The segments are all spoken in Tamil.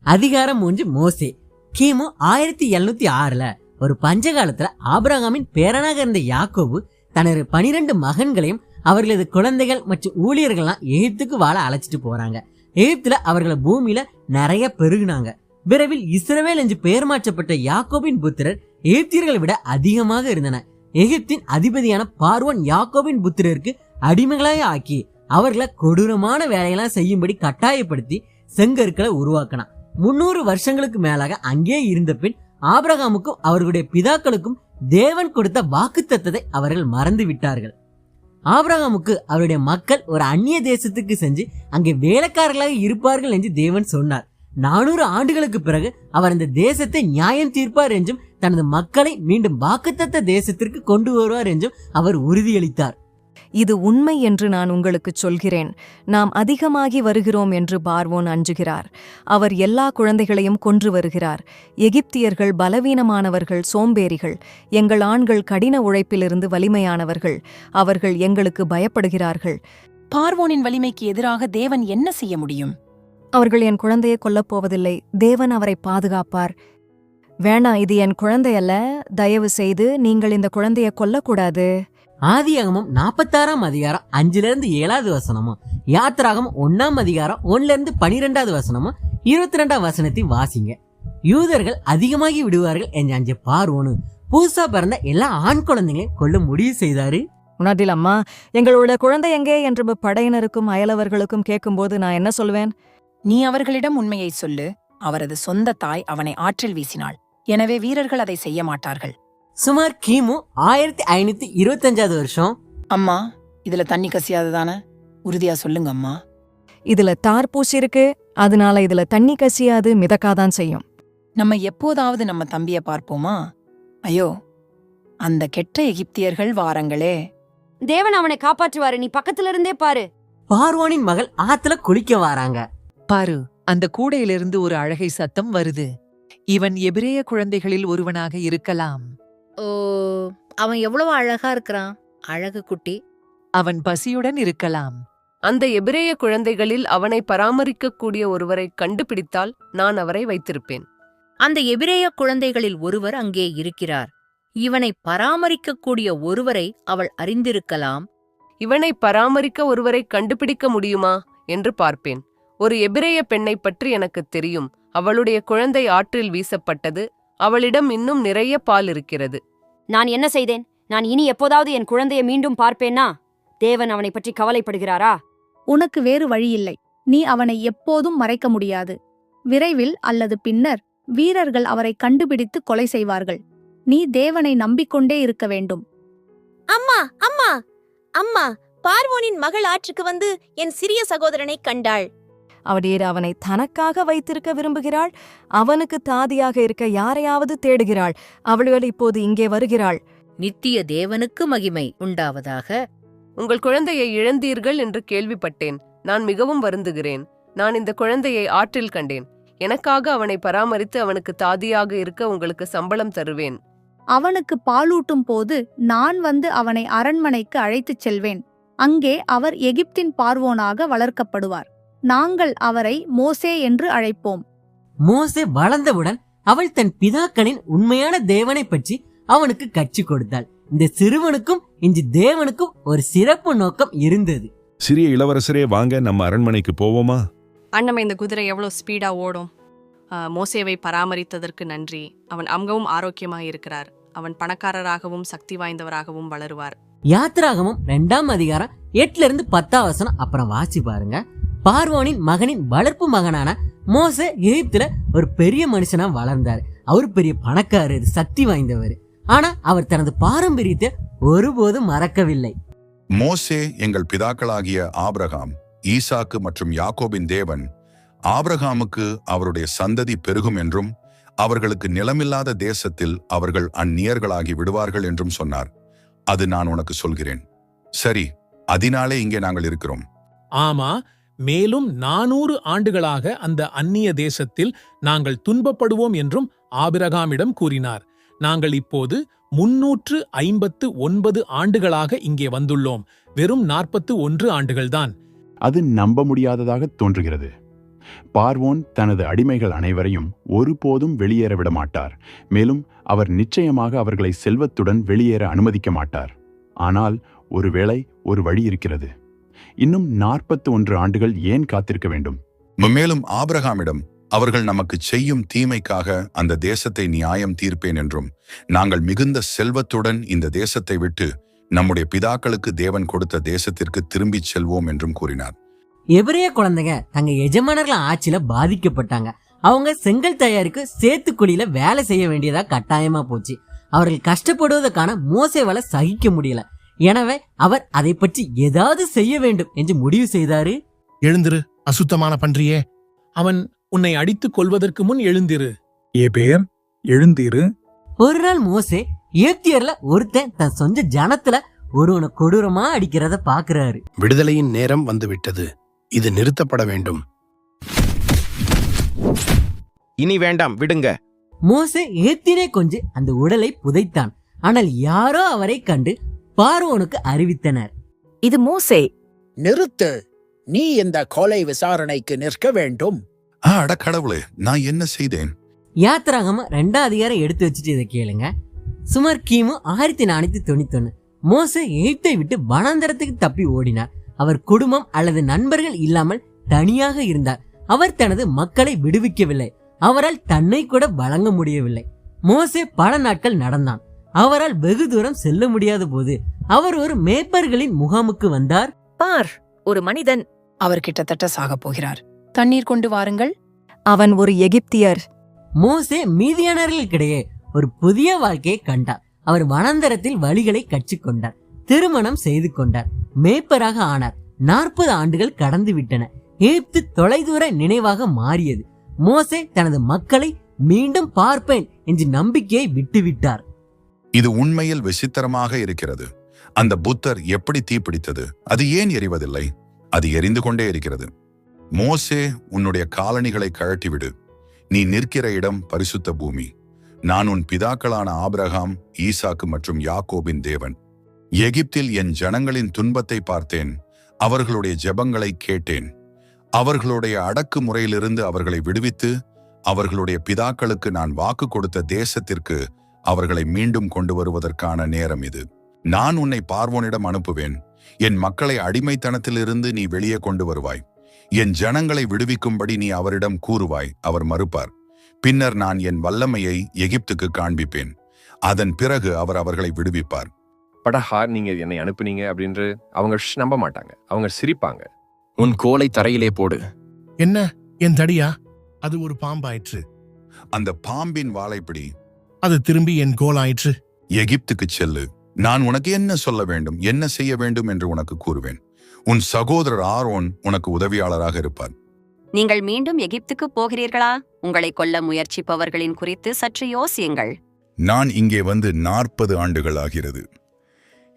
அதிகாரம் 3 மோசே. கிமு 1706 ஒரு பஞ்ச காலத்துல ஆபிரகாமின் பேரனாக இருந்த யாக்கோபு தனது 12 மகன்களையும் அவர்களது குழந்தைகள் மற்றும் ஊழியர்கள்லாம் எகிப்துக்கு வாழ அழைச்சிட்டு போறாங்க. எகிப்துல அவர்களை பூமியில நிறைய பெருகுனாங்க. விரைவில் இஸ்ரவேல் என்று பெயர் மாற்றப்பட்ட யாக்கோபின் புத்திரர் எகிப்தியர்களை விட அதிகமாக இருந்தனர். எகிப்தின் அதிபதியான பார்வோன் யாக்கோபின் புத்திரருக்கு அடிமைகளாக ஆக்கி அவர்களை கொடூரமான வேலையெல்லாம் செய்யும்படி கட்டாயப்படுத்தி செங்கற்களை உருவாக்கினான். 300 வருஷங்களுக்கு மேலாக அங்கே இருந்த பின் ஆபிரகாமுக்கும் அவர்களுடைய பிதாக்களுக்கும் தேவன் கொடுத்த வாக்குத்தத்தத்தை அவர்கள் மறந்து விட்டார்கள். ஆபிரகாமுக்கு அவருடைய மக்கள் ஒரு அந்நிய தேசத்துக்கு சென்று அங்கே வேலைக்காரர்களாக இருப்பார்கள் என்று தேவன் சொன்னார். 400 ஆண்டுகளுக்கு பிறகு அவர் அந்த தேசத்தை நியாயம் தீர்ப்பார் என்றும் தனது மக்களை மீண்டும் வாக்குத்தத்த தேசத்திற்கு கொண்டு வருவார் என்றும் அவர் உறுதியளித்தார். இது உண்மை என்று நான் உங்களுக்கு சொல்கிறேன். நாம் அதிகமாகி வருகிறோம் என்று பார்வோன் அஞ்சுகிறார். அவர் எல்லா குழந்தைகளையும் கொன்று வருகிறார். எகிப்தியர்கள் பலவீனமானவர்கள், சோம்பேறிகள். எங்கள் ஆண்கள் கடின உழைப்பிலிருந்து வலிமையானவர்கள். அவர்கள் எங்களுக்கு பயப்படுகிறார்கள். பார்வோனின் வலிமைக்கு எதிராக தேவன் என்ன செய்ய முடியும்? அவர்கள் என் குழந்தையை கொல்லப்போவதில்லை. தேவன் அவரை பாதுகாப்பார். வேணா, இது என் குழந்தையல்ல. தயவு செய்து நீங்கள் இந்த குழந்தையை கொல்லக்கூடாது. ஆதியாகமம் 46 அதிகாரம் 5-7 வசனமும், யாத்திராகமம் 1 அதிகாரம் 1-12 வசனமும் 22 வசனத்தை வாசிங்க. யூதர்கள் அதிகமாகி விடுவார்கள் என்று அஞ்ச பார்வோனு புதுசா பிறந்த எல்லா ஆண் குழந்தைகளையும் கொல்ல முடிவு செய்தாரு. உணர்தில் அம்மா, எங்களோட குழந்தை எங்கே என்று படையினருக்கும் அயலவர்களுக்கும் கேட்கும்போது நான் என்ன சொல்வேன்? நீ அவர்களிடம் உண்மையை சொல்லு. அவரது சொந்த தாய் அவனை ஆற்றில் வீசினாள். எனவே வீரர்கள் அதை செய்ய மாட்டார்கள். சுமார் கிமு 1525 வருஷம். அம்மா, இதுல தண்ணி கசியாதுதானே? உறுதியா சொல்லுங்க அம்மா. இதுல தார்பூசி இருக்கு, அதனால இதுல தண்ணி கசியாது, மிதக்காதான் செய்யும். நம்ம எப்போதாவது நம்ம தம்பிய பார்ப்போமா? ஐயோ, அந்த கெட்ட எகிப்தியர்கள் வாரங்களே. தேவன் அவனை காப்பாற்றுவாரு, நீ பக்கத்துல இருந்தே பாரு. பார்வோனின் மகள் ஆத்துல குளிக்க வாராங்க. பாரு, அந்த கூடையிலிருந்து ஒரு அழகை சத்தம் வருது. இவன் எபிரேய குழந்தைகளில் ஒருவனாக இருக்கலாம். ஓ, அவன் எவ்வளவு அழகா இருக்கிறான். அழகு குட்டி. அவன் பசியுடன் இருக்கலாம். அந்த எபிரேய குழந்தைகளில் அவனை பராமரிக்கக்கூடிய ஒருவரை கண்டுபிடித்தால் நான் அவரை வைத்திருப்பேன். அந்த எபிரேய குழந்தைகளில் ஒருவர் அங்கே இருக்கிறார். இவனை பராமரிக்கக்கூடிய ஒருவரை அவள் அறிந்திருக்கலாம். இவனை பராமரிக்க ஒருவரை கண்டுபிடிக்க முடியுமா என்று பார்ப்பேன். ஒரு எபிரேய பெண்ணை பற்றி எனக்கு தெரியும். அவளுடைய குழந்தை ஆற்றில் வீசப்பட்டது. அவளிடம் இன்னும் நிறைய பால் இருக்கிறது. நான் என்ன செய்தேன்? நான் இனி எப்போதாவது என் குழந்தையை மீண்டும் பார்ப்பேனா? தேவன் அவனை பற்றி கவலைப்படுகிறாரா? உனக்கு வேறு வழியில்லை. நீ அவனை எப்போதும் மறைக்க முடியாது. விரைவில் அல்லது பின்னர் வீரர்கள் அவரை கண்டுபிடித்து கொலை செய்வார்கள். நீ தேவனை நம்பிக்கொண்டே இருக்க வேண்டும். அம்மா, அம்மா, அம்மா, பார்வோனின் மகள் ஆற்றுக்கு வந்து என் சிறிய சகோதரனை கண்டாள். அவடீர் அவனை தனக்காக வைத்திருக்க விரும்புகிறாள். அவனுக்கு தாதியாக இருக்க யாரையாவது தேடுகிறாள். அவள் இப்போது இங்கே வருகிறாள். நித்திய தேவனுக்கு மகிமை உண்டாவதாக. உங்கள் குழந்தையை இழந்தீர்கள் என்று கேள்விப்பட்டேன். நான் மிகவும் வருந்துகிறேன். நான் இந்த குழந்தையை ஆற்றில் கண்டேன். எனக்காக அவனை பராமரித்து அவனுக்கு தாதியாக இருக்க உங்களுக்கு சம்பளம் தருவேன். அவனுக்கு பாலூட்டும் போது நான் வந்து அவனை அரண்மனைக்கு அழைத்துச் செல்வேன். அங்கே அவர் எகிப்தின் பார்வோனாக வளர்க்கப்படுவார். நாங்கள் அவரை மோசே என்று அழைப்போம். மோசே வளர்ந்தவுடன் அவள் தன் பிதாக்களின் உண்மையான தேவனை பற்றி அவனுக்கு கற்றுக் கொடுத்தாள். இந்த சிறுவனுக்கும் இன்று தேவனுக்கும் ஒரு சிறப்பு நோக்கம் இருந்தது. சிறிய இளவரசரே, வாங்க, நம்ம அரண்மனைக்கு போவோமா? அண்ணம், இந்த குதிரை எவ்வளவு ஸ்பீடா ஓடும். மோசேவை பராமரித்ததற்கு நன்றி. அவன் மிகவும் ஆரோக்கியமாக இருக்கிறார். அவன் பணக்காரராகவும் சக்தி வாய்ந்தவராகவும் வளருவார். யாத்திராகமம் 2 அதிகாரம் 8-10 வசனம் அப்புறம் வாசி பாருங்க. பார்வோனின் மகனின் வளர்ப்பு மகனான மோசே எகிப்துல ஒரு பெரிய மனுஷனா வளர்ந்தாரு. அவர் பெரிய பணக்காரர், சக்தி வாய்ந்தவர். ஆனா அவர் தனது பாரம்பரியத்தை ஒருபோதும் மறக்கவில்லை. மோசே எங்கள் பிதாக்களாகிய ஆபிரகாம், ஈசாக்கு மற்றும் யாக்கோபின் தேவன் ஆபிரகாமுக்கு அவருடைய சந்ததி பெருகும் என்றும் அவர்களுக்கு நிலமில்லாத தேசத்தில் அவர்கள் அந்நியர்களாகி விடுவார்கள் என்றும் சொன்னார். அது நான் உனக்கு சொல்கிறேன். சரி, அதனாலே இங்கே நாங்கள் இருக்கிறோம். ஆமா, மேலும் 400 ஆண்டுகளாக அந்த அந்நிய தேசத்தில் நாங்கள் துன்பப்படுவோம் என்றும் ஆபிரகாமிடம் கூறினார். நாங்கள் இப்போது 359 ஆண்டுகளாக இங்கே வந்துள்ளோம். வெறும் 41 ஆண்டுகள்தான். அது நம்ப முடியாததாக தோன்றுகிறது. பார்வோன் தனது அடிமைகள் அனைவரையும் ஒருபோதும் வெளியேற விட மாட்டார். மேலும் அவர் நிச்சயமாக அவர்களை செல்வத்துடன் வெளியேற அனுமதிக்க மாட்டார். ஆனால் ஒருவேளை ஒரு வழி இருக்கிறது. இன்னும் 41 ஆண்டுகள் ஏன் காத்திருக்க வேண்டும்? மேலும் ஆபிரகாமிடம், அவர்கள் நமக்கு செய்யும் தீமைக்காக அந்த தேசத்தை நியாயம் தீர்ப்பேன் என்றும், நாங்கள் மிகுந்த செல்வத்துடன் இந்த தேசத்தை விட்டு நம்முடைய பிதாக்களுக்கு தேவன் கொடுத்த தேசத்திற்கு திரும்பிச் செல்வோம் என்றும் கூறினார். எபிரேய குழந்தைங்க தங்க எஜமானர்கள் ஆட்சியில பாதிக்கப்பட்டாங்க. அவங்க செங்கல் தயாரிக்கு சேத்துக்குழியில வேலை செய்ய வேண்டியதா கட்டாயமா போச்சு. அவர்கள் கஷ்டப்படுவதற்கான மோசேவால சகிக்க முடியல. எனவே அவர் அதை பற்றி ஏதாவது செய்ய வேண்டும் என்று முடிவு செய்தாரு. எழுந்திரு, அசுத்தமான பன்றியே. அவன் உன்னை அடித்துக் கொள்வதற்கு முன் எழுந்திரு. எபேர், எழுந்திரு. ஒரு நாள் மோசே எகிப்தியர்ல ஒருத்தன் தன் சொந்த ஜனத்துல ஒருவனை கொடூரமா அடிக்கிறத பாக்குறாரு. விடுதலையின் நேரம் வந்துவிட்டது. இது நிறுத்தப்பட வேண்டும். இனி வேண்டாம், விடுங்க. மோசே எகிப்தியனை கொஞ்சம் அந்த உடலை புதைத்தான். ஆனால் யாரோ அவரை கண்டு பார்வோனுக்கு அறிவித்தனர். இது மோசே. நிறுத்து, நீ இந்த கொலை விசாரணைக்கு நிற்க வேண்டும். அட கடவுளே, நான் என்ன செய்தேன்? யாத்திராகம 2 அதிகாரம் எடுத்து வச்சுட்டு இதை கேளுங்க. சுமார் கிமு 1491 மோசே எகிப்தை விட்டு வனாந்தரத்துக்கு தப்பி ஓடினார். அவர் குடும்பம் அல்லது நண்பர்கள் இல்லாமல் தனியாக இருந்தார். அவர் தனது மக்களை விடுவிக்கவில்லை. அவரால் தன்னை கூட வழங்க முடியவில்லை. மோசே பல நாட்கள் நடந்தான். அவரால் வெகு தூரம் செல்ல முடியாத போது அவர் ஒரு மேய்ப்பர்களின் முகாமுக்கு வந்தார். பார், ஒரு மனிதன். அவர் கிட்டத்தட்ட சாகப் போகிறார். தண்ணீர் கொண்டு வாருங்கள். அவன் ஒரு எகிப்தியர். மோசே மீதியானர்களுக்கிடையே ஒரு புதிய வாழ்க்கையை கண்டார். அவர் வனாந்தரத்தில் வழிகளை கற்றுக்கொண்டார். திருமணம் செய்து கொண்டார். மேய்ப்பராக ஆனார். 40 ஆண்டுகள் கடந்து விட்டன. எகிப்து தொலைதூர நினைவாக மாறியது. மோசே தனது மக்களை மீண்டும் பார்ப்பேன் என்று நம்பிக்கையை விட்டுவிட்டார். இது உண்மையில் விசித்திரமாக இருக்கிறது. அந்த புத்தர் எப்படி தீப்பிடித்தது? அது ஏன் எரிவதில்லை? அது எரிந்து கொண்டே இருக்கிறது. மோசே, உன்னுடைய காலணிகளை கழட்டிவிடு. நீ நிற்கிற இடம் பரிசுத்த பூமி. நான் உன் பிதாக்களான ஆபிரகாம், ஈசாக்கு மற்றும் யாக்கோபின் தேவன். எகிப்தில் என் ஜனங்களின் துன்பத்தை பார்த்தேன். அவர்களுடைய ஜெபங்களை கேட்டேன். அவர்களுடைய அடக்குமுறையிலிருந்து அவர்களை விடுவித்து, அவர்களுடைய பிதாக்களுக்கு நான் வாக்கு கொடுத்த தேசத்திற்கு அவர்களை மீண்டும் கொண்டு வருவதற்கான நேரம் இது. நான் உன்னை பார்வோனிடம் அனுப்புவேன். என் மக்களை அடிமைத்தனத்திலிருந்து நீ வெளியே கொண்டு வருவாய். என் ஜனங்களை விடுவிக்கும்படி நீ அவரிடம் கூறுவாய். அவர் மறுப்பார். பின்னர் நான் என் வல்லமையை எகிப்துக்கு காண்பிப்பேன். அதன் பிறகு அவர் அவர்களை விடுவிப்பார். படஹா, நீங்க என்னை அனுப்புனீங்க அப்படின்னு அவங்க நம்ப மாட்டாங்க. அவங்க சிரிப்பாங்க. உன் கோலை தரையிலே போடு. என்ன, என் தடியா? அது ஒரு பாம்பாயிற்று. அந்த பாம்பின் வாளைப்பிடி. அது திரும்பி என் கோலாயிற்று. எகிப்துக்கு செல்லு. நான் உனக்கு என்ன சொல்ல வேண்டும், என்ன செய்ய வேண்டும் என்று உனக்கு கூறுவேன். உன் சகோதரர் ஆரோன் உனக்கு உதவியாளராக இருப்பார். நீங்கள் மீண்டும் எகிப்துக்கு போகிறீர்களா? உங்களை கொல்ல முயற்சிப்பவர்களின் குறித்து சற்று யோசியுங்கள். நான் இங்கே வந்து 40 ஆண்டுகள் ஆகிறது.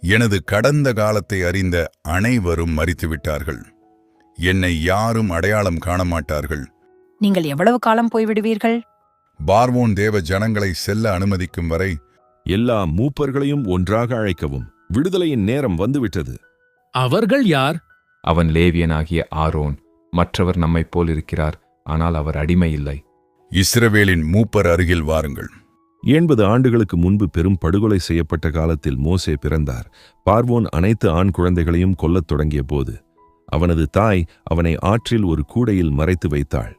எனது கடந்த காலத்தை அறிந்த அனைவரும் மரித்துவிட்டார்கள். என்னை யாரும் அடையாளம் காண மாட்டார்கள். நீங்கள் எவ்வளவு காலம் போய்விடுவீர்கள்? பார்வோன் தேவ ஜனங்களை செல்ல அனுமதிக்கும் வரை. எல்லா மூப்பர்களையும் ஒன்றாக அழைக்கவும். விடுதலையின் நேரம் வந்துவிட்டது. அவர்கள் யார்? அவன் லேவியனாகிய ஆரோன். மற்றவர் நம்மைப் போல் இருக்கிறார், ஆனால் அவர் அடிமை இல்லை. இஸ்ரவேலின் மூப்பர் அருகில் வாருங்கள். 80 ஆண்டுகளுக்கு முன்பு பெரும் படுகொலை செய்யப்பட்ட காலத்தில் மோசே பிறந்தார். பார்வோன் அனைத்து ஆண் குழந்தைகளையும் கொல்லத் தொடங்கிய போது அவனது தாய் அவனை ஆற்றில் ஒரு கூடையில் மறைத்து வைத்தாள்.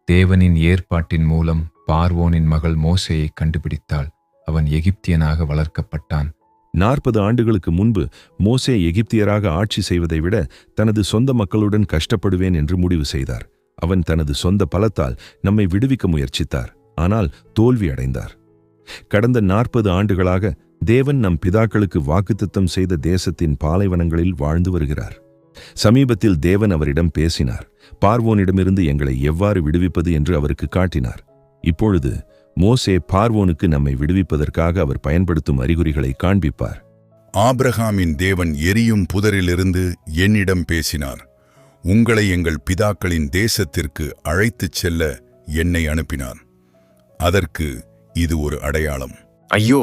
தேவனின் ஏற்பாட்டின் மூலம் பார்வோனின் மகள் மோசேயை கண்டுபிடித்தாள். அவன் எகிப்தியனாக வளர்க்கப்பட்டான். 40 ஆண்டுகளுக்கு முன்பு மோசே எகிப்தியராக ஆட்சி செய்வதை விட தனது சொந்த மக்களுடன் கஷ்டப்படுவேன் என்று முடிவு செய்தார். அவன் தனது சொந்த பலத்தால் நம்மை விடுவிக்க முயற்சித்தார். ஆனால் தோல்வி அடைந்தார். கடந்த 40 ஆண்டுகளாக தேவன் நம் பிதாக்களுக்கு வாக்குத்தத்தம் செய்த தேசத்தின் பாலைவனங்களில் வாழ்ந்து வருகிறார். சமீபத்தில் தேவன் அவரிடம் பேசினார். பார்வோனிடமிருந்து எங்களை எவ்வாறு விடுவிப்பது என்று அவருக்கு காட்டினார். இப்பொழுது மோசே பார்வோனுக்கு நம்மை விடுவிப்பதற்காக அவர் பயன்படுத்தும் அறிகுறிகளை காண்பிப்பார். ஆபிரகாமின் தேவன் எரியும் புதரிலிருந்து என்னிடம் பேசினார். உங்களை எங்கள் பிதாக்களின் தேசத்திற்கு அழைத்துச் செல்ல என்னை அனுப்பினார். அதற்கு இது ஒரு அடையாளம். ஐயோ,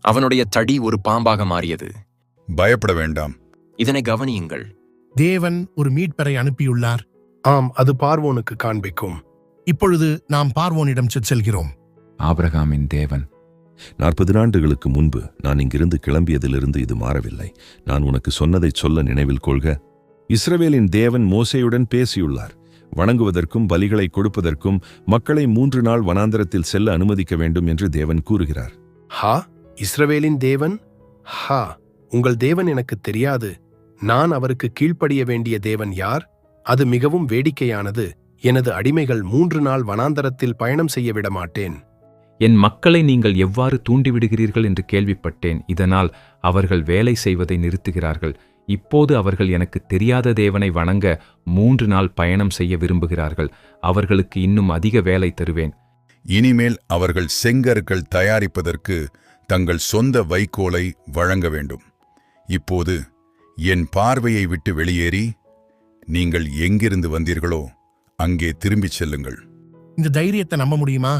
அவனுடைய தடி ஒரு பாம்பாக மாறியது. பயப்பட வேண்டாம். இதனை கவனியுங்கள். தேவன் ஒரு மீட்பரை அனுப்பியுள்ளார். ஆம், அது பார்வோனுக்கு காண்பிக்கும். இப்பொழுது நாம் பார்வோனிடம் செல்கிறோம். ஆபிரகாமின் தேவன், 40 ஆண்டுகளுக்கு முன்பு நான் இங்கிருந்து கிளம்பியதிலிருந்து இது மாறவில்லை. நான் உனக்கு சொன்னதைச் சொல்ல நினைவில் கொள்க. இஸ்ரவேலின் தேவன் மோசேயுடன் பேசியுள்ளார். வணங்குவதற்கும் பலிகளை கொடுப்பதற்கும் மக்களை 3 நாள் வனாந்தரத்தில் செல்ல அனுமதிக்க வேண்டும் என்று தேவன் கூறுகிறார். ஹா, இஸ்ரவேலின் தேவன்? ஹா, உங்கள் தேவன் எனக்கு தெரியாது. நான் அவருக்கு கீழ்ப்படிய வேண்டிய தேவன் யார்? அது மிகவும் வேடிக்கையானது. எனது அடிமைகள் 3 நாள் வனாந்தரத்தில் பயணம் செய்ய விட மாட்டேன். என் மக்களை நீங்கள் எவ்வாறு தூண்டிவிடுகிறீர்கள் என்று கேள்விப்பட்டேன். இதனால் அவர்கள் வேலை செய்வதை நிறுத்துகிறார்கள். இப்போது அவர்கள் எனக்கு தெரியாத தேவனை வணங்க 3 நாள் பயணம் செய்ய விரும்புகிறார்கள். அவர்களுக்கு இன்னும் அதிக வேலை தருவேன். இனிமேல் அவர்கள் செங்கற்கள் தயாரிப்பதற்கு தங்கள் சொந்த வைக்கோலை வழங்க வேண்டும். இப்போது என் பார்வையை விட்டு வெளியேறி நீங்கள் எங்கிருந்து வந்தீர்களோ அங்கே திரும்பிச் செல்லுங்கள். இந்த தைரியத்தை நம்ப முடியுமா?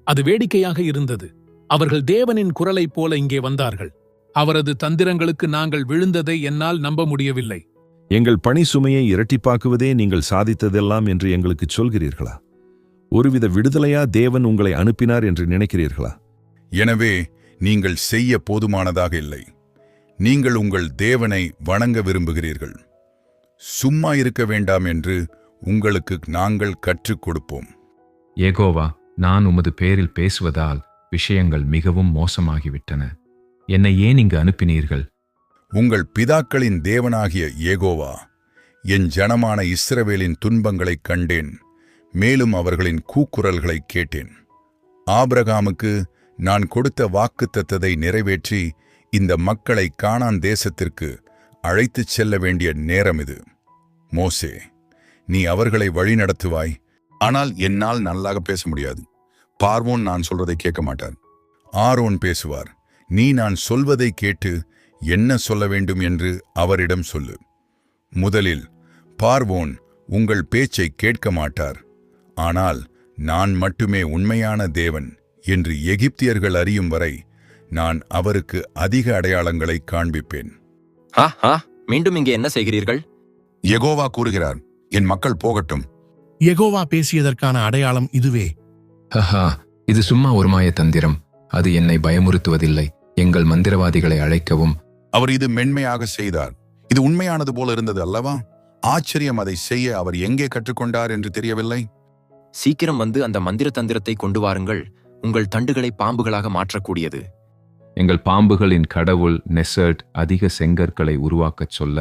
அது வேடிக்கையாக இருந்தது. அவர்கள் தேவனின் குரலைப் போல இங்கே வந்தார்கள். அவரது தந்திரங்களுக்கு நாங்கள் விழுந்ததை என்னால் நம்ப முடியவில்லை. எங்கள் பணி சுமையை இரட்டிப்பாக்குவதே நீங்கள் சாதித்ததெல்லாம் என்று எங்களுக்குச் சொல்கிறீர்களா? ஒருவித விடுதலையா தேவன் உங்களை அனுப்பினார் என்று நினைக்கிறீர்களா? எனவே நீங்கள் செய்ய போதுமானதாக இல்லை. நீங்கள் உங்கள் தேவனை வணங்க விரும்புகிறீர்கள். சும்மா இருக்க வேண்டாம் என்று உங்களுக்கு நாங்கள் கற்றுக் கொடுப்போம். யெகோவா, நான் உமது பேரில் பேசுவதால் விஷயங்கள் மிகவும் மோசமாகிவிட்டன. என்னை ஏன் இங்கு அனுப்பினீர்கள்? உங்கள் பிதாக்களின் தேவனாகிய யெகோவா, என் ஜனமான இஸ்ரவேலின் துன்பங்களைக் கண்டேன், மேலும் அவர்களின் கூக்குரல்களைக் கேட்டேன். ஆபிரகாமுக்கு நான் கொடுத்த வாக்குத்தத்தத்தை நிறைவேற்றி இந்த மக்களை கானான் தேசத்திற்கு அழைத்துச் செல்ல வேண்டிய நேரம் இது. மோசே, நீ அவர்களை வழிநடத்துவாய். ஆனால் என்னால் நல்லாக பேச முடியாது. பார்வோன் நான் சொல்றதை கேட்க மாட்டார். ஆரோன் பேசுவார். நீ நான் சொல்வதை கேட்டு என்ன சொல்ல வேண்டும் என்று அவரிடம் சொல்லு. முதலில் பார்வோன் உங்கள் பேச்சை கேட்க மாட்டார். ஆனால் நான் மட்டுமே உண்மையான தேவன் என்று எகிப்தியர்கள் அறியும் வரை நான் அவருக்கு அதிக அடையாளங்களை காண்பிப்பேன். மீண்டும் இங்கே என்ன செய்கிறீர்கள்? யெகோவா கூறுகிறார், என் மக்கள் போகட்டும். யெகோவா பேசியதற்கான அடையாளம் இதுவே. ஹஹா, இது சும்மா ஒரு மாய தந்திரம். அது என்னை பயமுறுத்துவதில்லை. எங்கள் மந்திரவாதிகளை அழைக்கவும். அவர் இது மென்மையாக செய்தார். இது உண்மையானது போல இருந்தது அல்லவா? ஆச்சரியம், அதை செய்ய அவர் எங்கே கற்றுக்கொண்டார் என்று தெரியவில்லை. சீக்கிரம் வந்து அந்த மந்திர தந்திரத்தை கொண்டு வாருங்கள். உங்கள் தண்டுகளை பாம்புகளாக மாற்றக்கூடியது. எங்கள் பாம்புகளின் கடவுள் நெசர்ட் அதிக செங்கற்களை உருவாக்கச் சொல்ல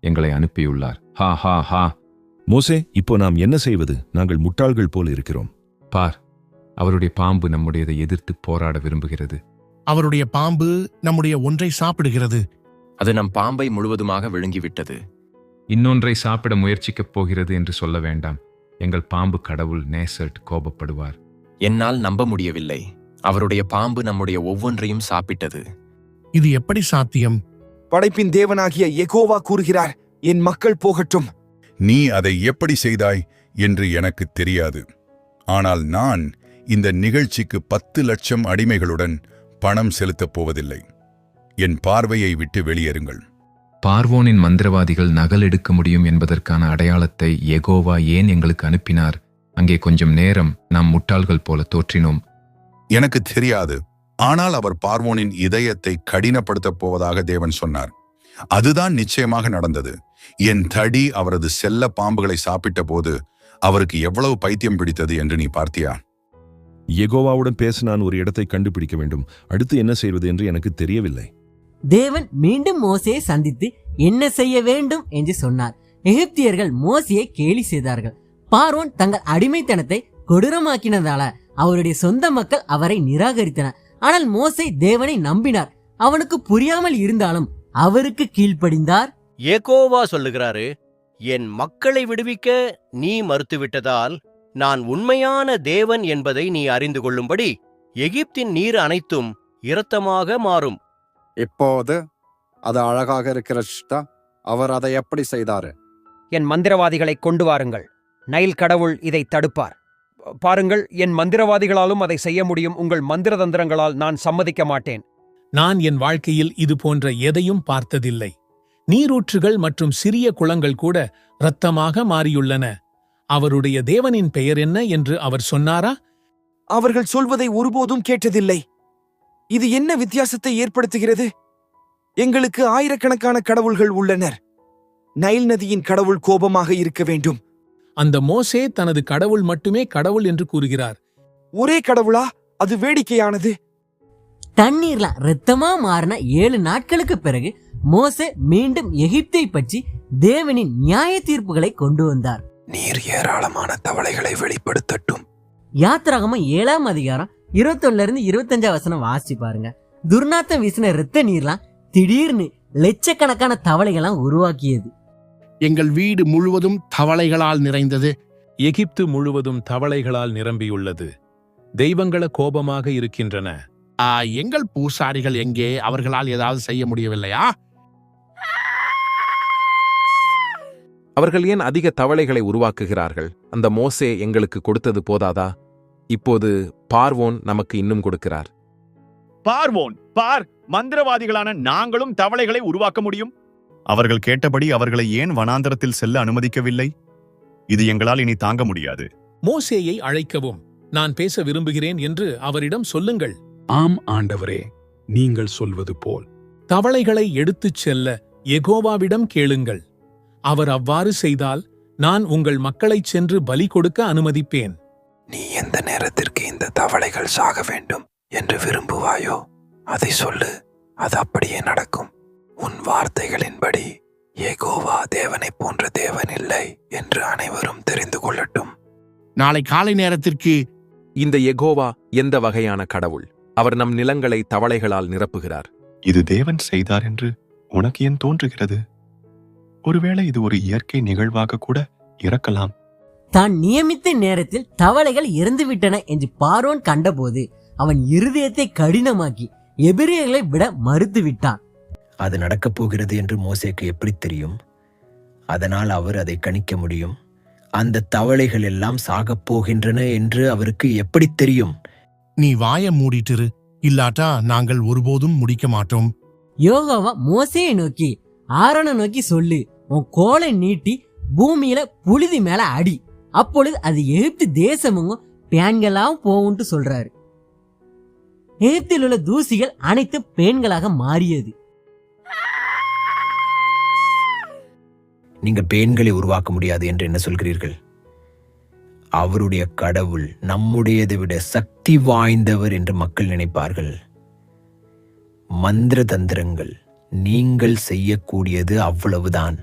எங்களை அனுப்பியுள்ளார். ஹா ஹா ஹா. மோசே, இப்போ நாம் என்ன செய்வது? நாங்கள் முட்டாள்கள் போல் இருக்கிறோம். பார், அவருடைய பாம்பு நம்முடையதை எதிர்த்து போராட விரும்புகிறது. அவருடைய பாம்பு நம்முடைய ஒன்றை சாப்பிடுகிறது. அது நம் பாம்பை முழுவதுமாக விழுங்கிவிட்டது. இன்னொன்றை சாப்பிட முயற்சிக்கப் போகிறது என்று சொல்ல வேண்டாம். எங்கள் பாம்பு கடவுள் நேசர்ட் கோபப்படுவார். என்னால் நம்ப முடியவில்லை. அவருடைய பாம்பு நம்முடைய ஒவ்வொன்றையும் சாப்பிட்டது. இது எப்படி சாத்தியம்? படைப்பின் தேவனாகிய யெகோவா கூறுகிறார், என் மக்கள் போகட்டும். நீ அதை எப்படி செய்தாய் என்று எனக்கு தெரியாது. ஆனால் நான் இந்த நிகழ்ச்சிக்கு 10 லட்சம் அடிமைகளுடன் பணம் செலுத்தப் போவதில்லை. என் பார்வையை விட்டு வெளியேறுங்கள். பார்வோனின் மந்திரவாதிகள் நகல் எடுக்க முடியும் என்பதற்கான அடையாளத்தை யெகோவா ஏன் எங்களுக்கு அனுப்பினார்? அங்கே கொஞ்சம் நேரம் நாம் முட்டாள்கள் போல தோற்றினோம். எனக்கு தெரியாது. ஆனால் அவர் பார்வோனின் இதயத்தை கடினப்படுத்தப் போவதாக தேவன் சொன்னார். அதுதான் நிச்சயமாக நடந்தது. என் தடி அவரது செல்ல பாம்புகளை சாப்பிட்ட போது அவருக்கு எவ்வளவு பைத்தியம் பிடித்தது என்று நீ பார்த்தியா? யெகோவாவுடன் பேச நான் ஒரு இடத்தை கண்டுபிடிக்க வேண்டும். அடுத்து என்ன செய்வது என்று எனக்கு தெரியவில்லை. தேவன் மீண்டும் மோசேயை சந்தித்து என்ன செய்ய வேண்டும் என்று சொன்னார். எகிப்தியர்கள் மோசேயை கேலி செய்தார்கள். பார்வோன் தங்கள் அடிமைத்தனத்தை கொடூரமாக்கினதால அவருடைய சொந்த மக்கள் அவரை நிராகரித்தனர். ஆனால் மோசே தேவனை நம்பினார். அவனுக்கு புரியாமல் இருந்தாலும் அவருக்கு கீழ்ப்படிந்தார். யெகோவா சொல்லுகிறாரு, என் மக்களை விடுவிக்க நீ மறுத்துவிட்டதால் நான் உண்மையான தேவன் என்பதை நீ அறிந்து கொள்ளும்படி எகிப்தின் நீர் அனைத்தும் இரத்தமாக மாறும். இப்போது அது அழகாக இருக்கிற சிஷ்டா. அவர் அதை எப்படி செய்தாரு? என் மந்திரவாதிகளை கொண்டு வாருங்கள். நைல் கடவுள் இதை தடுப்பார். பாருங்கள், என் மந்திரவாதிகளாலும் அதை செய்ய முடியும். உங்கள் மந்திர தந்திரங்களால் நான் சம்மதிக்க மாட்டேன். நான் என் வாழ்க்கையில் இது போன்ற எதையும் பார்த்ததில்லை. நீரூற்றுகள் மற்றும் சிறிய குளங்கள் கூட இரத்தமாக மாறியுள்ளன. அவருடைய தேவனின் பெயர் என்ன என்று அவர் சொன்னாரா? அவர்கள் சொல்வதை ஒருபோதும் கேட்டதில்லை. இது என்ன வித்தியாசத்தை ஏற்படுத்துகிறது? எங்களுக்கு ஆயிரக்கணக்கான கடவுள்கள் உள்ளனர். நைல் நதியின் கடவுள் கோபமாக இருக்க வேண்டும். அந்த மோசே தனது கடவுள் மட்டுமே கடவுள் என்று கூறுகிறார். ஒரே கடவுளா? அது வேடிக்கையானது. தண்ணீர்லாம் இரத்தமா மாறின 7 நாட்களுக்கு பிறகு மோசே மீண்டும் எகிப்தை பற்றி தேவனின் நியாய தீர்ப்புகளை கொண்டு வந்தார். நீர் ஏராளமான தவளைகளை வெளிப்படுத்தட்டும். யாத்திராகமம் 7ஆம் அதிகாரம் 21-25 வாசிச்சு பாருங்க. துர்நாத்தம் வீசின இரத்த நீர்லாம் திடீர்னு லட்சக்கணக்கான தவளைகள்லாம் உருவாக்கியது. எங்கள் வீடு முழுவதும் தவளைகளால் நிறைந்தது. எகிப்து முழுவதும் தவளைகளால் நிரம்பியுள்ளது. தெய்வங்கள கோபமாக இருக்கின்றன. எங்கள் பூசாரிகள் எங்கே? அவர்களால் ஏதாவது செய்ய முடியவில்லையா? அவர்கள் ஏன் அதிக தவளைகளை உருவாக்குகிறார்கள்? அந்த மோசே எங்களுக்கு கொடுத்தது போதாதா? இப்போது பார்வோன் நமக்கு இன்னும் கொடுக்கிறார். பார்வோன், பார், மந்திரவாதிகளான நாங்களும் தவளைகளை உருவாக்க முடியும். அவர்கள் கேட்டபடி அவர்களை ஏன் வனாந்தரத்தில் செல்ல அனுமதிக்கவில்லை? இது எங்களால் இனி தாங்க முடியாது. மோசேயை அழைக்கவும், நான் பேச விரும்புகிறேன் என்று அவரிடம் சொல்லுங்கள். ஆம் ஆண்டவரே, நீங்கள் சொல்வது போல். தவளைகளை எடுத்துச் செல்ல யெகோவாவிடம் கேளுங்கள். அவர் அவ்வாறு செய்தால் நான் உங்கள் மக்களைச் சென்று பலி கொடுக்க அனுமதிப்பேன். நீ எந்த நேரத்திற்கு இந்த தவளைகள் சாக வேண்டும் என்று விரும்புவாயோ அதை சொல்லு, அது அப்படியே நடக்கும். உன் வார்த்தைகளின்படி யெகோவா தேவனை போன்ற தேவன் இல்லை என்று அனைவரும் தெரிந்து கொள்ளட்டும். நாளை காலை நேரத்திற்கு இந்த யெகோவா எந்த வகையான கடவுள்? அவர் நம் நிலங்களை தவளைகளால் நிரப்புகிறார். இது தேவன் செய்தார் என்று உனக்கு ஏன் தோன்றுகிறது? ஒருவேளை இது ஒரு இயற்கை நிகழ்வாக கூட இருக்கலாம். தான் நியமித்த நேரத்தில் தவளைகள் இறந்துவிட்டன என்று பார்வோன் கண்டபோது அவன் இருதயத்தை கடினமாக்கி எபிரேயர்களை விட மறுத்து விட்டான். அது நடக்கப் போகிறது என்று மோசேக்கு எப்படி தெரியும்? அதனால் அவர் அதை கணிக்க முடியும். அந்த தவளைகள் எல்லாம் சாகப் போகின்றன என்று அவருக்கு எப்படி தெரியும்? நீ வாய மூடிட்டிரு, இல்லாட்டா நாங்கள் ஒருபோதும் முடிக்க மாட்டோம். யெகோவா மோசேயை நோக்கி, ஆரோனை நோக்கி சொல்லு, உன் கோலை நீட்டி பூமியில புழுதி மேல அடி, அப்பொழுது அது எகிப்து தேசமும் பேன்களாகவும் போகும்ட்டு சொல்றாரு. எகிப்தில் உள்ள தூசிகள் அனைத்து பெண்களாக மாறியது. நீங்கள் பெண்களை உருவாக்க முடியாது என்று என்ன சொல்கிறீர்கள்? அவருடைய கடவுள் நம்முடையதை விட சக்தி வாய்ந்தவர் என்று மக்கள் நினைப்பார்கள். மந்திர தந்திரங்கள், நீங்கள் செய்யக்கூடியது அவ்வளவுதான்.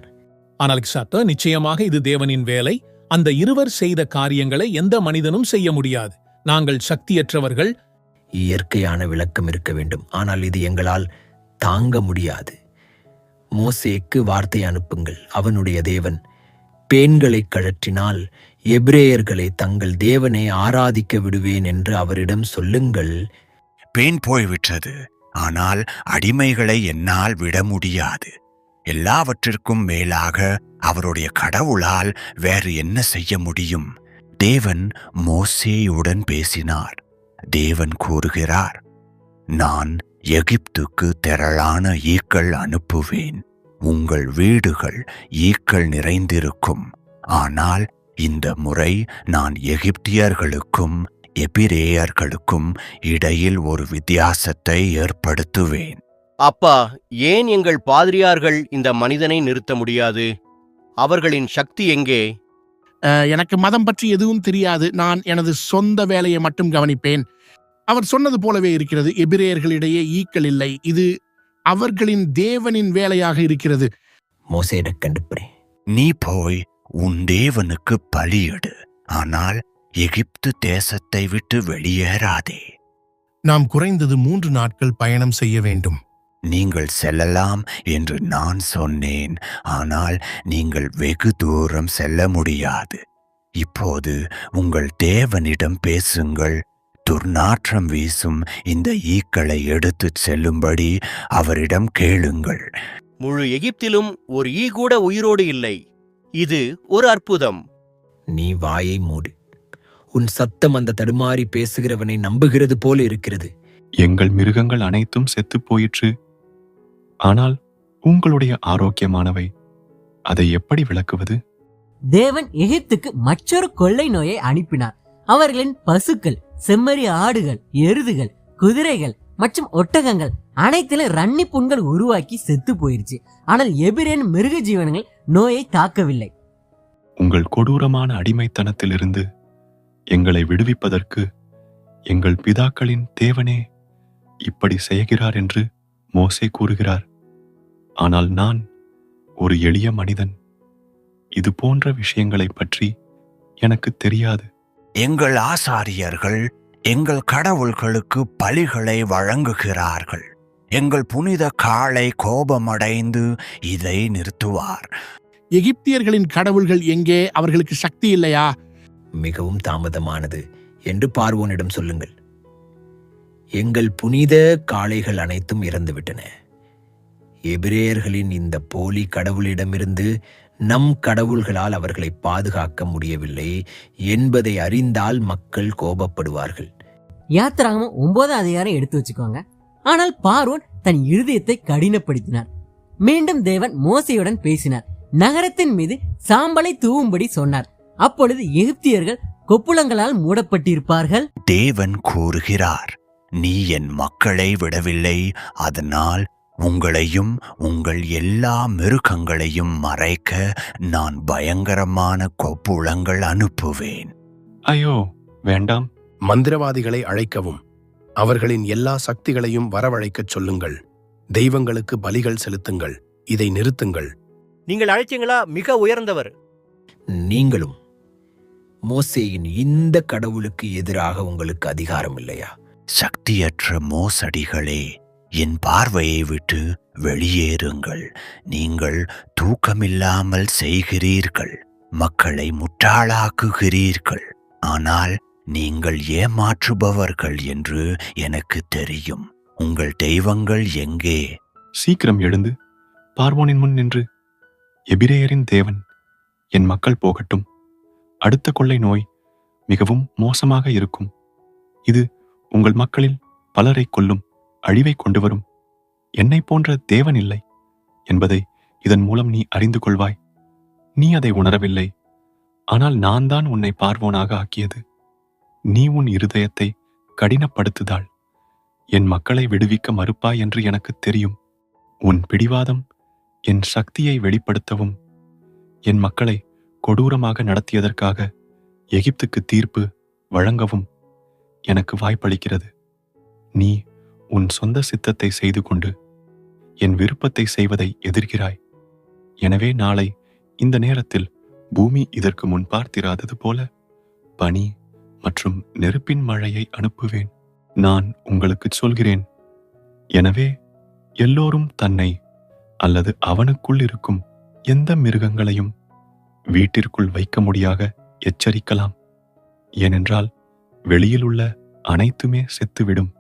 ஆனால் நிச்சயமாக இது தேவனின் வேலை. அந்த இருவர் செய்த காரியங்களை எந்த மனிதனும் செய்ய முடியாது. நாங்கள் சக்தியற்றவர்கள். இயற்கையான விளக்கம் இருக்க வேண்டும், ஆனால் இது எங்களால் தாங்க முடியாது. மோசேக்கு வார்த்தை அனுப்புங்கள். அவனுடைய தேவன் பேன்களை கழற்றினால் எபிரேயர்களை தங்கள் தேவனை ஆராதிக்க விடுவேன் என்று அவரிடம் சொல்லுங்கள். பேன் போய்விட்டது, ஆனால் அடிமைகளை என்னால் விட முடியாது. எல்லாவற்றிற்கும் மேலாக அவருடைய கடவுளால் வேறு என்ன செய்ய முடியும்? தேவன் மோசேயுடன் பேசினார். தேவன் கூறுகிறார், நான் எகிப்துக்கு திரளான ஈக்கள் அனுப்புவேன். உங்கள் வீடுகள் ஈக்கள் நிறைந்திருக்கும். ஆனால் இந்த முறை நான் எகிப்தியர்களுக்கும் எபிரேயர்களுக்கும் இடையில் ஒரு வித்தியாசத்தை ஏற்படுத்துவேன். அப்பா, ஏன் எங்கள் பாதிரியார்கள் இந்த மனிதனை நிறுத்த முடியாது? அவர்களின் சக்தி எங்கே? எனக்கு மதம் பற்றி எதுவும் தெரியாது. நான் எனது சொந்த வேலையை மட்டும் கவனிப்பேன். அவர் சொன்னது போலவே இருக்கிறது. எபிரேயர்களிடையே ஈக்கள் இல்லை. இது அவர்களின் தேவனின் வேலையாக இருக்கிறது. மோசேயை கண்டுபிடி. நீ போய் உன் தேவனுக்கு பலியிடு, ஆனால் எகிப்து தேசத்தை விட்டு வெளியேறாதே. நாம் குறைந்தது 3 நாட்கள் பயணம் செய்ய வேண்டும். நீங்கள் செல்லலாம் என்று நான் சொன்னேன், ஆனால் நீங்கள் வெகு தூரம் செல்ல முடியாது. இப்போது உங்கள் தேவனிடம் பேசுங்கள். துர்நாற்றம் வீசும் இந்த ஈக்களை எடுத்துச் செல்லும்படி அவரிடம் கேளுங்கள். முழு எகிப்திலும் ஒரு ஈ கூட உயிரோடு இல்லை. இது ஒரு அற்புதம். நீ வாயை மூடு. உன் சத்தம் அந்த தடுமாறி பேசுகிறவனை நம்புகிறது போல இருக்கிறது. எங்கள் மிருகங்கள் அனைத்தும் செத்துப் போயிற்று, ஆனால் உங்களுடைய ஆரோக்கியமானவை. அதை எப்படி விளக்குவது? தேவன் எகிப்துக்கு மற்றொரு கொள்ளை நோயை அனுப்பினார். அவர்களின் பசுக்கள், செம்மறி ஆடுகள், எருதுகள், குதிரைகள் மற்றும் ஒட்டகங்கள் அனைத்திலும் ரன்னி புண்கள் உருவாக்கி செத்து போயிருச்சு. ஆனால் எபிரேன் மிருக ஜீவனங்கள் நோயை தாக்கவில்லை. உங்கள் கொடூரமான அடிமைத்தனத்திலிருந்து எங்களை விடுவிப்பதற்கு எங்கள் பிதாக்களின் தேவனே இப்படி செய்கிறார் என்று மோசே கூறுகிறார். ஆனால் நான் ஒரு எளிய மனிதன். இது போன்ற விஷயங்களை பற்றி எனக்கு தெரியாது. எங்கள் ஆசாரியர்கள் எங்கள் கடவுள்களுக்கு பலிகளை வழங்குகிறார்கள். எங்கள் புனித காளை கோபமடைந்து இதை நிறுத்துவார். எகிப்தியர்களின் கடவுள்கள் எங்கே? அவர்களுக்கு சக்தி இல்லையா? மிகவும் தாமதமானது என்று பார்வோனிடம் சொல்லுங்கள். எங்கள் புனித காளைகள் அனைத்தும் இறந்துவிட்டன. எபிரேயர்களின் இந்த போலி கடவுளிடமிருந்து நம் கடவுள்களால் அவர்களை பாதுகாக்க முடியவில்லை என்பதை அறிந்தால் மக்கள் கோபப்படுவார்கள். யாத்திராகமம் 9ஆம் அதிகாரம் எடுத்து வச்சுக்கோங்க. ஆனால் பார்வோன் தன் இருதயத்தை கடினப்படுத்தினார். மீண்டும் தேவன் மோசேயுடன் பேசினார். நகரத்தின் மீது சாம்பலை தூவும்படி சொன்னார். அப்பொழுது எகிப்தியர்கள் கொப்புளங்களால் மூடப்பட்டிருப்பார்கள். தேவன் கூறுகிறார், நீ என் மக்களை விடவில்லை, அதனால் உங்களையும் உங்கள் எல்லா மிருகங்களையும் மறைக்க நான் பயங்கரமான கொப்புளங்கள் அனுப்புவேன். ஐயோ, வேண்டாம். மந்திரவாதிகளை அழைக்கவும் அவர்களின் எல்லா சக்திகளையும் வரவழைக்கச் சொல்லுங்கள். தெய்வங்களுக்கு பலிகள் செலுத்துங்கள். இதை நிறுத்துங்கள். நீங்கள் அழைச்சீங்களா? மிக உயர்ந்தவர். நீங்களும் மோசேயின் இந்த கடவுளுக்கு எதிராக உங்களுக்கு அதிகாரம் இல்லையா? சக்தியற்ற மோசடிகளே, என் பார்வையை விட்டு வெளியேறுங்கள். நீங்கள் தூக்கமில்லாமல் செய்கிறீர்கள், மக்களை முட்டாளாக்குகிறீர்கள். ஆனால் நீங்கள் ஏமாற்றுபவர்கள் என்று எனக்கு தெரியும். உங்கள் தெய்வங்கள் எங்கே? சீக்கிரம் எழுந்து பார்வோனின் முன் நின்று, எபிரேயரின் தேவன், என் மக்கள் போகட்டும். அடுத்த கொள்ளை நோய் மிகவும் மோசமாக இருக்கும். இது உங்கள் மக்களில் பலரை கொல்லும், அழிவை கொண்டு வரும். என்னை போன்ற தேவன் இல்லை என்பதை இதன் மூலம் நீ அறிந்து கொள்வாய். நீ அதை உணரவில்லை. ஆனால் நான் தான் உன்னை பார்வோனாக ஆக்கியது. நீ உன் இருதயத்தை கடினப்படுத்துதாள். என் மக்களை விடுவிக்க மறுப்பாய் என்று எனக்கு தெரியும். உன் பிடிவாதம் என் சக்தியை வெளிப்படுத்தவும் என் மக்களை கொடூரமாக நடத்தியதற்காக எகிப்துக்கு தீர்ப்பு வழங்கவும் எனக்கு வாய்ப்பளிக்கிறது. நீ உன் சொந்த சித்தத்தை செய்து கொண்டு என் விருப்பத்தை செய்வதை எதிர்கிறாய். எனவே நாளை இந்த நேரத்தில் பூமி இதற்கு முன் பார்த்திராதது போல பனி மற்றும் நெருப்பின் மழையை அனுப்புவேன். நான் உங்களுக்கு சொல்கிறேன். எனவே எல்லோரும் தன்னை அல்லது அவனுக்குள் இருக்கும் எந்த மிருகங்களையும் வீட்டிற்குள் வைக்க முடியாக எச்சரிக்கலாம். ஏனென்றால் வெளியில் உள்ள அனைத்துமே செத்துவிடும்.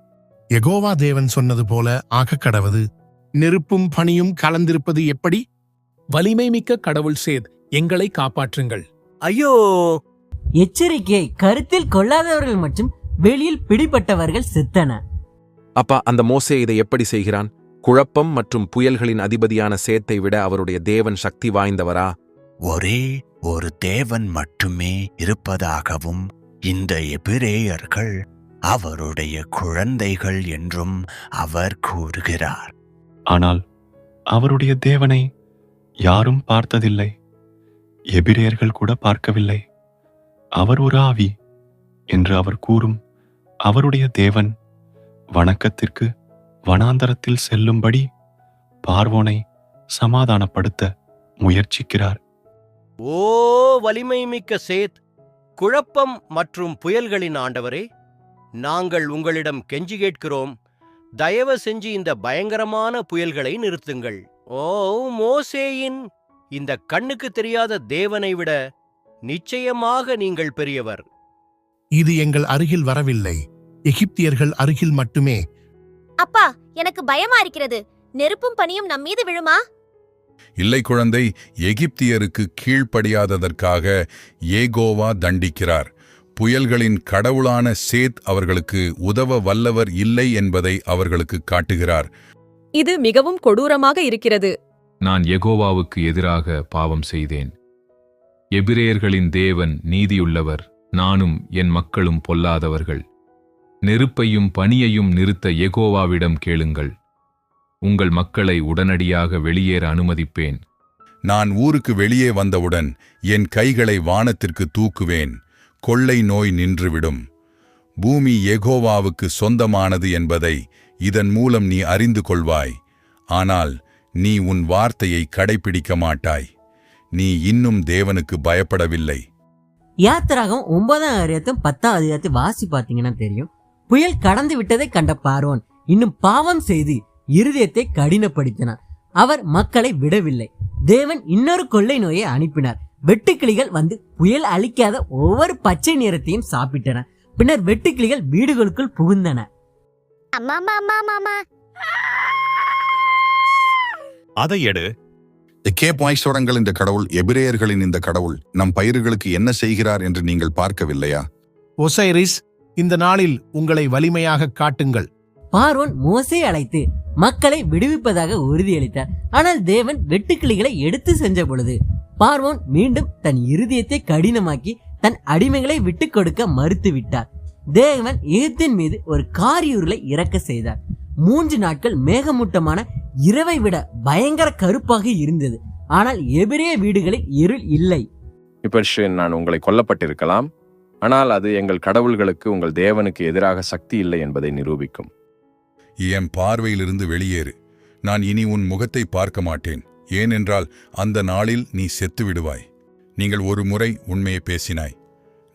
யெகோவா தேவன் சொன்னது போல ஆகக்கடவது. நெருப்பும் பனியும் கலந்திருப்பது எப்படி? வலிமை மிக்க கடவுள் சேத், எங்களை காப்பாற்றுங்கள். ஐயோ! எச்சரிக்கையை கருத்தில் கொள்ளாதவர்கள் மற்றும் வெளியில் பிடிபட்டவர்கள் செத்தன. அப்பா, அந்த மோசே இதை எப்படி செய்கிறான்? குழப்பம் மற்றும் புயல்களின் அதிபதியான சேத்தை விட அவருடைய தேவன் சக்தி வாய்ந்தவரா? ஒரே ஒரு தேவன் மட்டுமே இருப்பதாகவும் இந்த எபிரேயர்கள் அவருடைய குழந்தைகள் என்றும் அவர் கூறுகிறார். ஆனால் அவருடைய தேவனை யாரும் பார்த்ததில்லை. எபிரேயர்கள் கூட பார்க்கவில்லை. அவர் ஒரு ஆவி என்று அவர் கூறும் அவருடைய தேவன் வணக்கத்திற்கு வனாந்தரத்தில் செல்லும்படி பார்வோனை சமாதானப்படுத்த முயற்சிக்கிறார். ஓ வலிமை மிக்க சேத், குழப்பம் மற்றும் புயல்களின் ஆண்டவரே, நாங்கள் உங்களிடம் கெஞ்சி கேட்கிறோம். தயவு செஞ்சு இந்த பயங்கரமான புயல்களை நிறுத்துங்கள். ஓ மோசேயின் இந்த கண்ணுக்கு தெரியாத தேவனை விட நிச்சயமாக நீங்கள் பெரியவர். இது எங்கள் அருகில் வரவில்லை, எகிப்தியர்கள் அருகில் மட்டுமே. அப்பா, எனக்கு பயமா இருக்கிறது. நெருப்பும் பனியும் நம் மீது விழுமா? இல்லை குழந்தை, எகிப்தியருக்கு கீழ்ப்படியாததற்காக யெகோவா தண்டிக்கிறார். புயல்களின் கடவுளான சேத் அவர்களுக்கு உதவ வல்லவர் இல்லை என்பதை அவர்களுக்கு காட்டுகிறார். இது மிகவும் கொடூரமாக இருக்கிறது. நான் யெகோவாவுக்கு எதிராக பாவம் செய்தேன். எபிரேயர்களின் தேவன் நீதியுள்ளவர், நானும் என் மக்களும் பொல்லாதவர்கள். நெருப்பையும் பனியையும் நிறுத்த யெகோவாவிடம் கேளுங்கள். உங்கள் மக்களை உடனடியாக வெளியேற அனுமதிப்பேன். நான் ஊருக்கு வெளியே வந்தவுடன் என் கைகளை வானத்திற்கு தூக்குவேன். கொள்ளை நோய் நின்றுவிடும். பூமி யெகோவாவுக்கு சொந்தமானது என்பதை இதன் மூலம் நீ அறிந்து கொள்வாய். ஆனால் நீ உன் வார்த்தையை கடைப்பிடிக்க மாட்டாய். நீ இன்னும் தேவனுக்கு பயப்படவில்லை. யாத்திராகம் 9ஆம் அதிகாரத்தையும் 10ஆம் அதிகாரத்தை வாசி பார்த்தீங்கன்னா தெரியும். புயல் கடந்து விட்டதை கண்ட பார்வோன் இன்னும் பாவம் செய்து இருதயத்தை கடினப்படுத்தினார். அவர் மக்களை விடவில்லை. தேவன் இன்னொரு கொள்ளை நோயை அனுப்பினார். வெட்டுக்கிளிகள் வந்து புயல் அழிக்காத ஒவ்வொரு பச்சை நிறத்தையும் சாப்பிட்டன. பின்னர் வெட்டுக்கிளிகள் வீடுகளுக்குள் புகுந்தன. அதை எடு. கேப்பாய்ஸ்வரங்கள் இந்த கடவுள், எபிரேயர்களின் இந்த கடவுள் நம் பயிர்களுக்கு என்ன செய்கிறார் என்று நீங்கள் பார்க்கவில்லையா? ஒசைரிஸ், இந்த நாளில் உங்களை வலிமையாக காட்டுங்கள். பார்வோன் மோசேயை அழைத்து மக்களை விடுவிப்பதாக உறுதியளித்தார். ஆனால் தேவன் வெட்டுக்கிளிகளை எடுத்து சென்ற பொழுது பார்வோன் மீண்டும் தன் இருதயத்தை கடினமாக்கி தன் அடிமைகளை விட்டுக் கொடுக்க மறுத்துவிட்டார். தேவன் எகிப்தின் மீது ஒரு காரிருளை இறக்க செய்தார். 3 நாட்கள் மேகமூட்டமான இரவை விட பயங்கர கருப்பாக இருந்தது. ஆனால் எபிரேய வீடுகளில் இருள் இல்லை. இப்ப நான் உங்களை கொல்லப்பட்டிருக்கலாம், ஆனால் அது எங்கள் கடவுள்களுக்கு, உங்கள் தேவனுக்கு எதிராக சக்தி இல்லை என்பதை நிரூபிக்கும். என் பார்வையிலிருந்து வெளியேறு. நான் இனி உன் முகத்தை பார்க்க மாட்டேன். ஏனென்றால் அந்த நாளில் நீ செத்து விடுவாய். நீங்கள் ஒரு முறை உண்மையை பேசினாய்.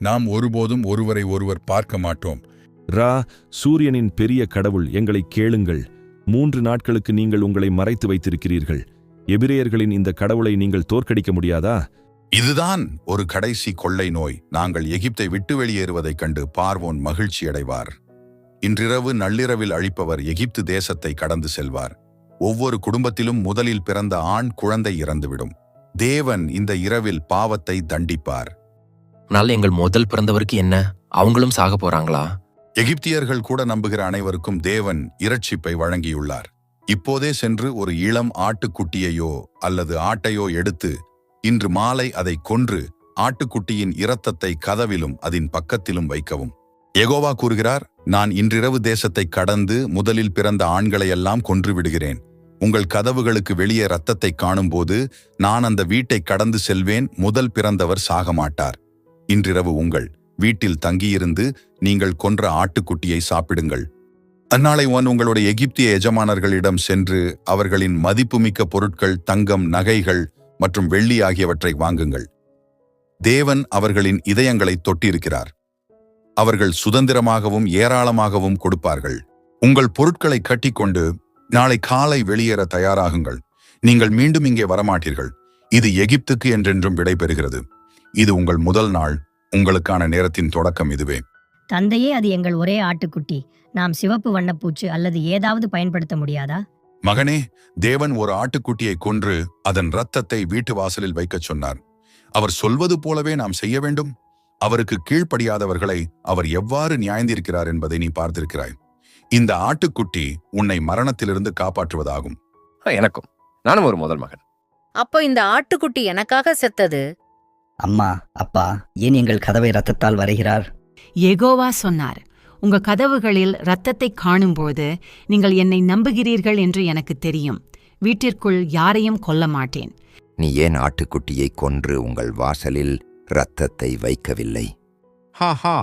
நாம் ஒருபோதும் ஒருவரை ஒருவர் பார்க்க மாட்டோம். ரா, சூரியனின் பெரிய கடவுள், எங்களை கேளுங்கள். 3 நாட்களுக்கு நீங்கள் உங்களை மறைத்து வைத்திருக்கிறீர்கள். எபிரேயர்களின் இந்த கடவுளை நீங்கள் தோற்கடிக்க முடியாதா? இதுதான் ஒரு கடைசி கொள்ளை நோய். நாங்கள் எகிப்தை விட்டு வெளியேறுவதைக் கண்டு பார்வோன் மகிழ்ச்சி அடைவார். இன்றிரவு நள்ளிரவில் அழிப்பவர் எகிப்து தேசத்தை கடந்து செல்வார். ஒவ்வொரு குடும்பத்திலும் முதலில் பிறந்த ஆண் குழந்தை இறந்துவிடும். தேவன் இந்த இரவில் பாவத்தை தண்டிப்பார். ஆனால் எங்கள் முதல் பிறந்தவருக்கு என்ன? அவங்களும் சாக போறாங்களா? எகிப்தியர்கள் கூட நம்புகிற அனைவருக்கும் தேவன் இரட்சிப்பை வழங்கியுள்ளார். இப்போதே சென்று ஒரு இளம் ஆட்டுக்குட்டியையோ அல்லது ஆட்டையோ எடுத்து இன்று மாலை அதை கொன்று ஆட்டுக்குட்டியின் இரத்தத்தை கதவிலும் அதன் பக்கத்திலும் வைக்கவும். யெகோவா கூறுகிறார், நான் இன்றிரவு தேசத்தை கடந்து முதலில் பிறந்த ஆண்களையெல்லாம் கொன்று விடுகிறேன். உங்கள் கதவுகளுக்கு வெளியே இரத்தத்தை காணும்போது நான் அந்த வீட்டை கடந்து செல்வேன். முதல் பிறந்தவர் சாக மாட்டார். இன்றிரவு உங்கள் வீட்டில் தங்கியிருந்து நீங்கள் கொன்ற ஆட்டுக்குட்டியை சாப்பிடுங்கள். அந்நாளை உங்களுடைய எகிப்திய எஜமானர்களிடம் சென்று அவர்களின் மதிப்புமிக்க பொருட்கள், தங்கம், நகைகள் மற்றும் வெள்ளி ஆகியவற்றை வாங்குங்கள். தேவன் அவர்களின் இதயங்களை தொட்டிருக்கிறார். அவர்கள் சுதந்திரமாகவும் ஏராளமாகவும் கொடுப்பார்கள். உங்கள் பொருட்களை கட்டிக்கொண்டு நாளை காலை வெளியேற தயாராகுங்கள். நீங்கள் மீண்டும் இங்கே வரமாட்டீர்கள். இது எகிப்துக்கு என்றென்றும் விடைபெறுகிறது. இது உங்கள் முதல் நாள். உங்களுக்கான நேரத்தின் தொடக்கம் இதுவே. தந்தையே, அது எங்கள் ஒரே ஆட்டுக்குட்டி. நாம் சிவப்பு வண்ணப்பூச்சு அல்லது ஏதாவது பயன்படுத்த முடியாதா? மகனே, தேவன் ஒரு ஆட்டுக்குட்டியை கொன்று அதன் இரத்தத்தை வீட்டு வாசலில் வைக்கச் சொன்னார். அவர் சொல்வது போலவே நாம் செய்ய வேண்டும். அவருக்கு கீழ்ப்படியாதவர்களை அவர் எவ்வாறு நியாயந்திருக்கிறார் என்பதை நீ பார்த்திருக்கிறாய். இந்த ஆட்டுக்குட்டி உன்னை மரணத்திலிருந்து காப்பாற்றுவதாகும். எனக்கும். நானும் ஒரு முதல் மகன். அப்போ இந்த ஆட்டுக்குட்டி எனக்காக செத்தது? அம்மா, அப்பா, ஏன் எங்கள் கதவை இரத்தத்தால் வரைகிறார்? யெகோவா சொன்னார், உங்க கதவுகளில் இரத்தத்தை காணும்போது நீங்கள் என்னை நம்புகிறீர்கள் என்று எனக்கு தெரியும். வீட்டிற்குள் யாரையும் கொல்ல மாட்டேன். நீ ஏன் ஆட்டுக்குட்டியை கொன்று உங்கள் வாசலில் இரத்தத்தை வைக்கவில்லை? ஹா,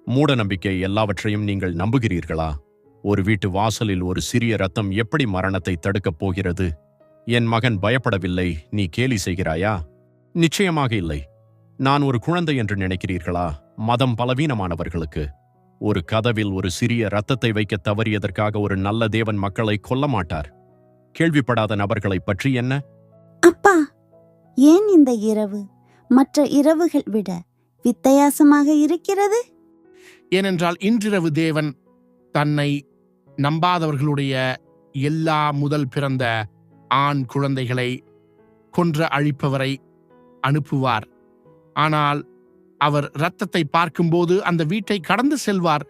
மூட நம்பிக்கை எல்லாவற்றையும் நீங்கள் நம்புகிறீர்களா? ஒரு வீட்டு வாசலில் ஒரு சிறிய இரத்தம் எப்படி மரணத்தை தடுக்கப் போகிறது? என் மகன் பயப்படவில்லை, நீ கேலி செய்கிறாயா? நிச்சயமாக இல்லை. நான் ஒரு குழந்தை என்று நினைக்கிறீர்களா? மதம் பலவீனமானவர்களுக்கு. ஒரு கதவில் ஒரு சிறிய இரத்தத்தை வைக்க தவறியதற்காக ஒரு நல்ல தேவன் மக்களை கொல்ல மாட்டார். கேள்விப்படாத நபர்களை பற்றி என்ன? அப்பா, ஏன் இந்த இரவு மற்ற இரவுகள் விட வித்தியாசமாக இருக்கிறது? ஏனென்றால் இன்றிரவு தேவன் தன்னை நம்பாதவர்களுடைய எல்லா முதல் பிறந்த ஆண் குழந்தைகளை கொன்ற அழிப்பவரை அனுப்புவார். ஆனால் அவர் இரத்தத்தை பார்க்கும்போது அந்த வீட்டை கடந்து செல்வார்.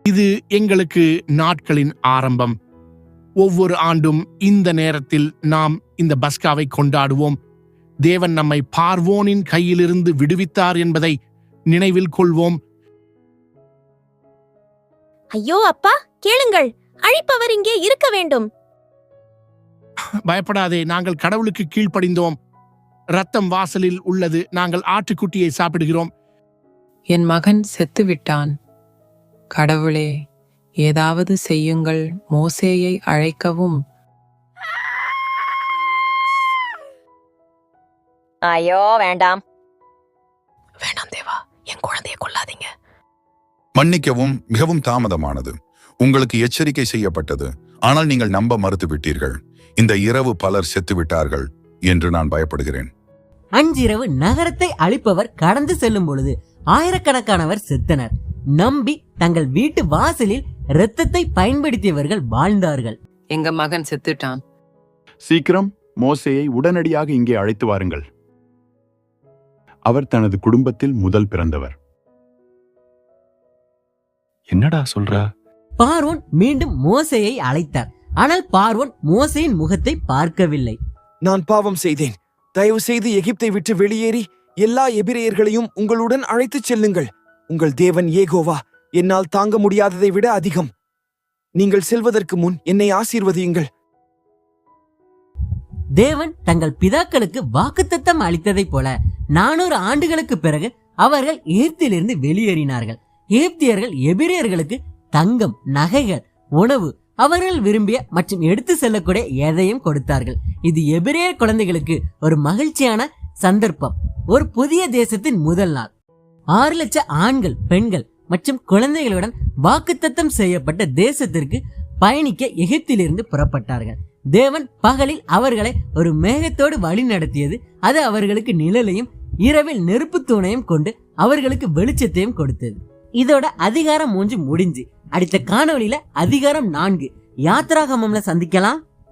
இது எங்களுக்கு நாட்களின் ஆரம்பம். ஒவ்வொரு ஆண்டும் இந்த நேரத்தில் நாம் இந்த பஸ்காவை கொண்டாடுவோம். தேவன் நம்மை பார்வோனின் கையிலிருந்து விடுவித்தார் என்பதை நினைவில் கொள்வோம். ஐயோ அப்பா, கேளுங்கள், அழிப்பவர் இங்கே இருக்க வேண்டும். பயப்படாதே, நாங்கள் கடவுளுக்கு கீழ்ப்படிந்தோம். ரத்தம் வாசலில் உள்ளது, நாங்கள் ஆட்டுக்குட்டியை சாப்பிடுகிறோம். என் மகன் செத்துவிட்டான். கடவுளே, ஏதாவது செய்யுங்கள், மோசேயை அழைக்கவும். ஐயோ வேண்டாம். வேண்டாம் தேவா, என் குழந்தையை கொல்லாதீங்க. மன்னிக்கவும், மிகவும் தாமதமானது. உங்களுக்கு எச்சரிக்கை செய்யப்பட்டது, ஆனால் நீங்கள் நம்ப மறுத்துவிட்டீர்கள். இந்த இரவு பலர் செத்துவிட்டார்கள் என்று நான் பயப்படுகிறேன். அன்றிரவு நகரத்தை அழிப்பவர் கடந்து செல்லும் பொழுது ஆயிரக்கணக்கானவர் செத்தனர். நம்பி தங்கள் வீட்டு வாசலில் இரத்தத்தை பயன்படுத்தியவர்கள் வாழ்ந்தார்கள். எங்க மகன் செத்துட்டான். சீக்கிரம் மோசேயை உடனடியாக இங்கே அழைத்து வாருங்கள். அவர் தனது குடும்பத்தில் முதல் பிறந்தவர். என்னடா சொல்றா? பார்வோன் மீண்டும் மோசேயை அழைத்தார். ஆனால் பார்வோன் மோசேயின் முகத்தை பார்க்கவில்லை. நான் பாவம் செய்தேன். தயவு செய்து எகிப்தை விட்டு வெளியேறி எல்லா எபிரேயர்களையும் உங்களுடன் அழைத்துச் செல்லுங்கள். உங்கள் தேவன் யேகோவா என்னால் தாங்க முடியாததை விட அதிகம். நீங்கள் செல்வதற்கு முன் என்னை ஆசீர்வதியுங்கள். தேவன் தங்கள் பிதாக்களுக்கு வாக்குத்தத்தம் அளித்ததைப் போல 400 ஆண்டுகளுக்கு பிறகு அவர்கள் எகிப்திலிருந்து வெளியேறினார்கள். எகிப்தியர்கள் எபிரேயர்களுக்கு தங்கம், நகைகள், உணவு, அவர்கள் விரும்பிய மற்றும் எடுத்து செல்லக்கூடிய எதையும் கொடுத்தார்கள். இது எபிரேயர் குழந்தைகளுக்கு ஒரு மகிழ்ச்சியான சந்தர்ப்பம். ஒரு புதிய தேசத்தின் முதல் நாள். 6 லட்சம் ஆண்கள், பெண்கள் மற்றும் குழந்தைகளுடன் வாக்குத்தத்தம் செய்யப்பட்ட தேசத்திற்கு பயணிக்க எகிப்திலிருந்து புறப்பட்டார்கள். தேவன் பகலில் அவர்களை ஒரு மேகத்தோடு வழி நடத்தியது. அது அவர்களுக்கு நிழலையும் இரவில் நெருப்பு தூணையும் கொண்டு அவர்களுக்கு வெளிச்சத்தையும் கொடுத்தது. இதோட அதிகாரம் 3 முடிஞ்சு. அடுத்த காணொளியில அதிகாரம் 4 யாத்ராகமம்ல சந்திக்கலாம்.